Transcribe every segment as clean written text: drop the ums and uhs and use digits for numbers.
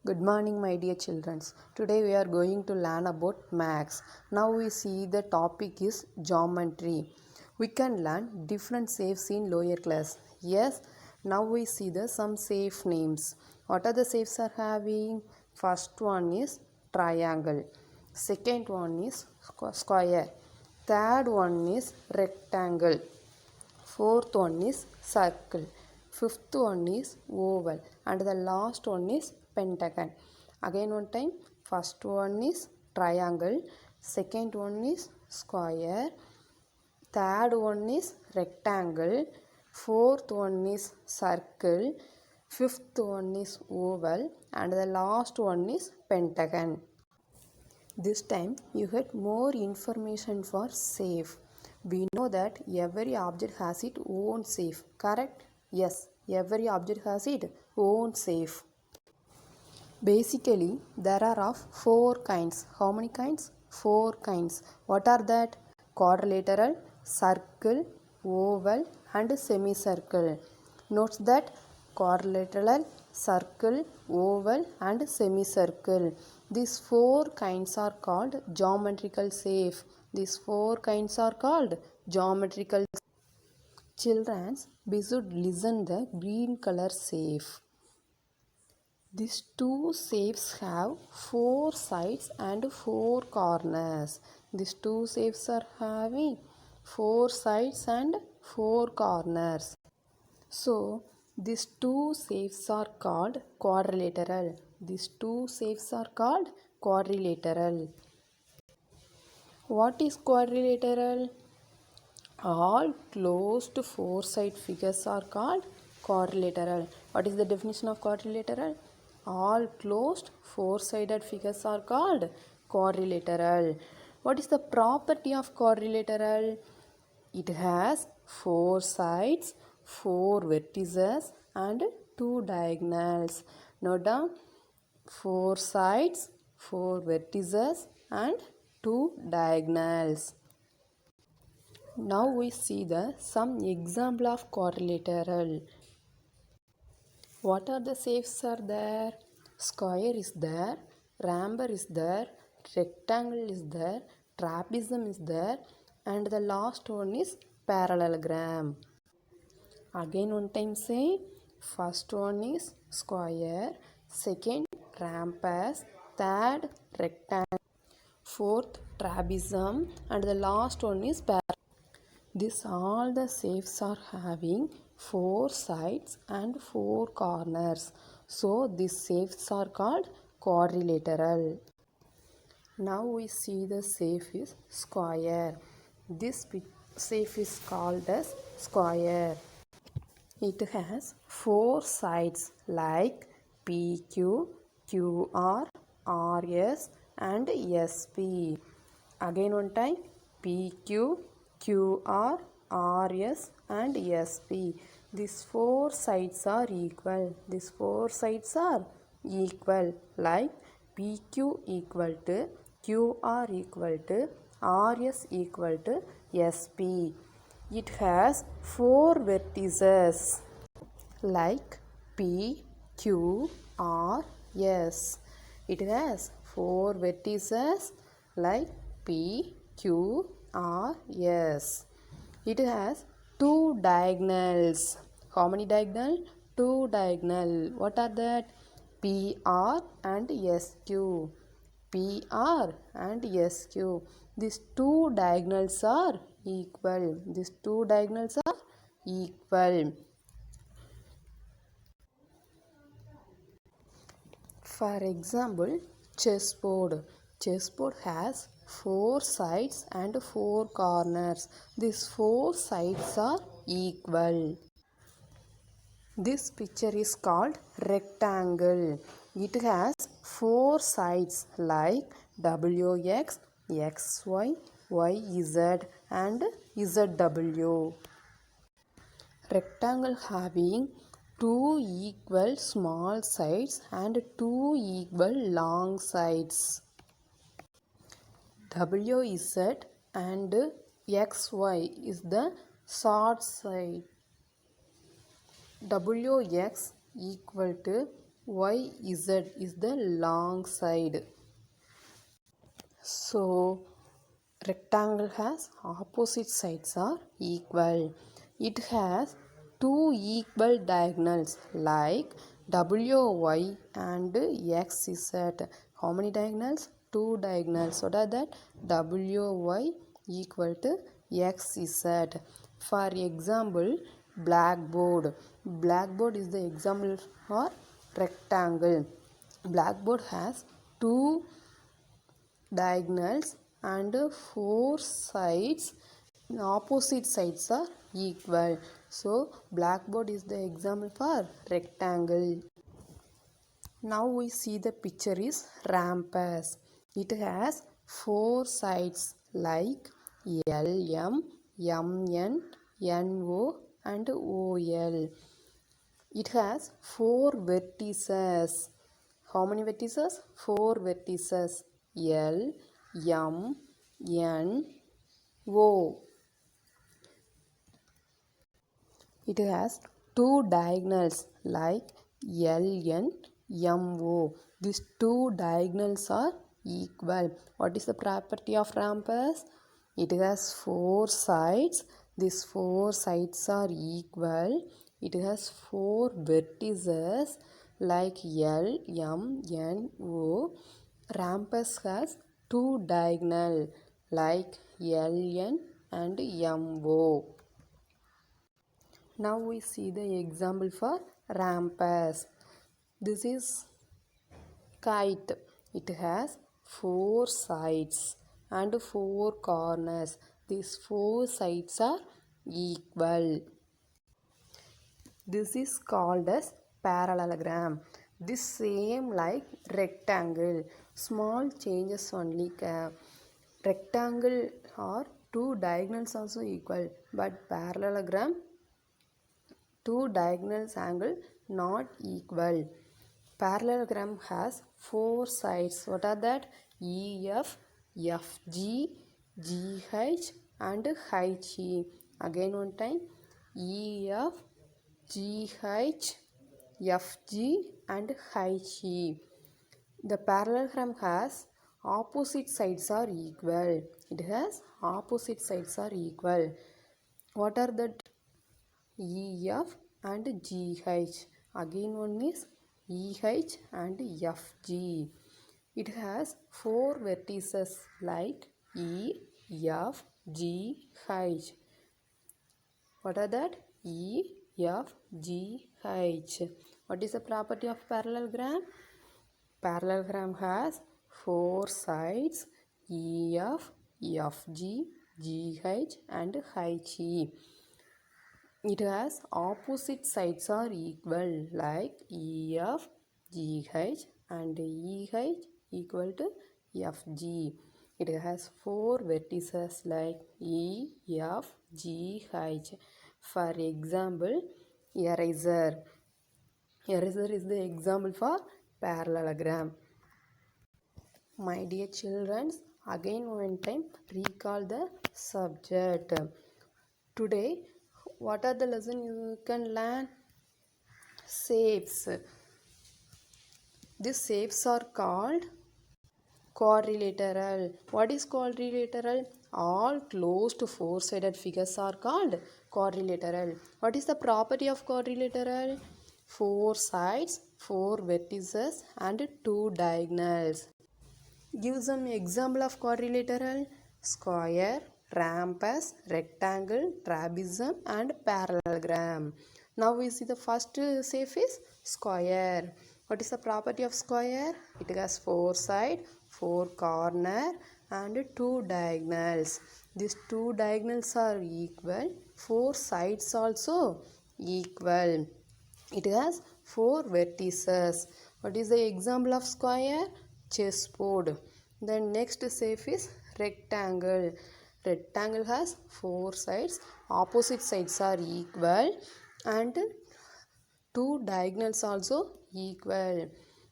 Good morning, my dear children. Today we are going to learn about maths. Now we see the topic is geometry. We can learn different shapes in lower class. Yes, now we see some shape names. What are the shapes are having? First one is triangle. Second one is square. Third one is rectangle. Fourth one is circle. Fifth one is oval. And the last one is pentagon. Again one time. First one is triangle. Second one is square. Third one is rectangle. Fourth one is circle. Fifth one is oval. And the last one is pentagon. This time you get more information for safe. We know that every object has its own safe, correct? Yes, every object has its own safe. Basically, there are of four kinds. How many kinds? Four kinds. What are that? Quadrilateral, circle, oval and semicircle. Note that quadrilateral, circle, oval and semicircle. These four kinds are called geometrical shape. These four kinds are called geometrical. Children, we should listen the green color shape. These two shapes have four sides and four corners. These two shapes are having four sides and four corners. So, these two shapes are called quadrilateral. These two shapes are called quadrilateral. What is quadrilateral? All closed four-side figures are called quadrilateral. What is the definition of quadrilateral? All closed four-sided figures are called quadrilateral. What is the property of quadrilateral? It has four sides, four vertices and two diagonals. Note down, four sides, four vertices and two diagonals. Now we see some example of quadrilateral. What are the shapes are there? Square is there, rhomboid is there, rectangle is there, trapezium is there and the last one is parallelogram. Again one time say, first one is square, second rhombus, third rectangle, fourth trapezium and the last one is parallelogram. This all the shapes are having four sides and four corners. So these shapes are called quadrilateral. Now we see the shape is square. This shape is called as square. It has four sides like PQ, QR, RS and SP. Again one time, PQ, QR, RS and SP. These four sides are equal. These four sides are equal like PQ equal to QR equal to RS equal to SP. It has four vertices like P, Q, R, S. It has four vertices like P, Q, R, S. It has two diagonals. How many diagonal? Two diagonal. What are that? PR and SQ. PR and SQ. These two diagonals are equal. These two diagonals are equal. For example, chessboard. Chessboard has four sides and four corners. These four sides are equal. This picture is called rectangle. It has four sides like WX, XY, YZ and ZW. Rectangle having two equal small sides and two equal long sides. WZ and XY is the short side. WX equal to YZ is the long side. So rectangle has opposite sides are equal. It has two equal diagonals like WY and XZ. How many diagonals? Two diagonals. So that WY equal to XZ. For example, blackboard. Blackboard is the example for rectangle. Blackboard has two diagonals and four sides. Opposite sides are equal. So blackboard is the example for rectangle. Now we see the picture is rhombus. It has four sides like LM, MN, NO and OL. It has four vertices. How many vertices? Four vertices. L, M, N, O. It has two diagonals like LN, MO. These two diagonals are equal. What is the property of rhombus? It has four sides. These four sides are equal. It has four vertices like L, M, N, O. Rhombus has two diagonal like LN and MO. Now we see the example for rhombus. This is kite. It has four sides and four corners. These four sides are equal. This is called as parallelogram. This same like rectangle. Small changes only. Rectangle or two diagonals also equal, but parallelogram two diagonals angle not equal. Parallelogram has four sides. What are that? EF, FG, GH and HE. Again one time. EF, GH, FG and HE. The parallelogram has opposite sides are equal. It has opposite sides are equal. What are the EF and GH? Again one is EH and FG. It has four vertices like E, F, G, H. What are that? E, F, G, H. What is the property of parallelogram? Parallelogram has four sides EF, FG, GH and HE. It has opposite sides are equal like EF, GH and EH equal to FG. It has four vertices like E, F, G, H. For example, eraser. Eraser is the example for parallelogram. My dear children, again one time recall the subject. Today, what are the lesson you can learn? Shapes. These shapes are called quadrilateral. What is quadrilateral? All closed four-sided figures are called quadrilateral. What is the property of quadrilateral? Four sides, four vertices and two diagonals. Give some example of quadrilateral. Square, rhombus, rectangle, trapezium and parallelogram. Now we see the first shape is square. What is the property of square? It has four sides, four corner and two diagonals. These two diagonals are equal. Four sides also equal. It has four vertices. What is the example of square? Chessboard. The next shape is rectangle. Rectangle has four sides. Opposite sides are equal and two diagonals also equal.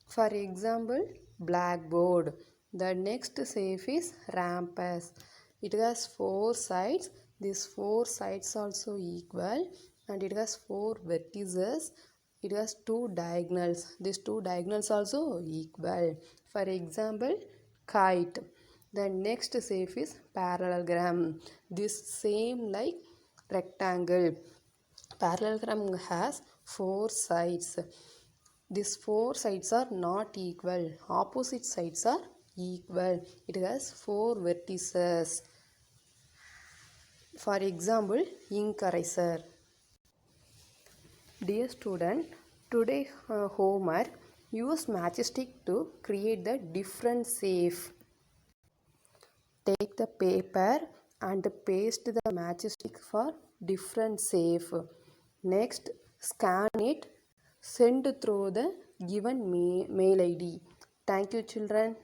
For example, blackboard. The next shape is rhombus. It has four sides. These four sides also equal and it has four vertices. it has two diagonals. These two diagonals also equal. For example, kite. The next shape is parallelogram. This same like rectangle. Parallelogram has four sides. These four sides are not equal. Opposite sides are equal. It has four vertices. For example, ink eraser. Dear student, today homework, use matchstick to create the different shape. Take the paper and paste the matchstick for different shape. Next, scan it, send through the given mail ID. Thank you, children.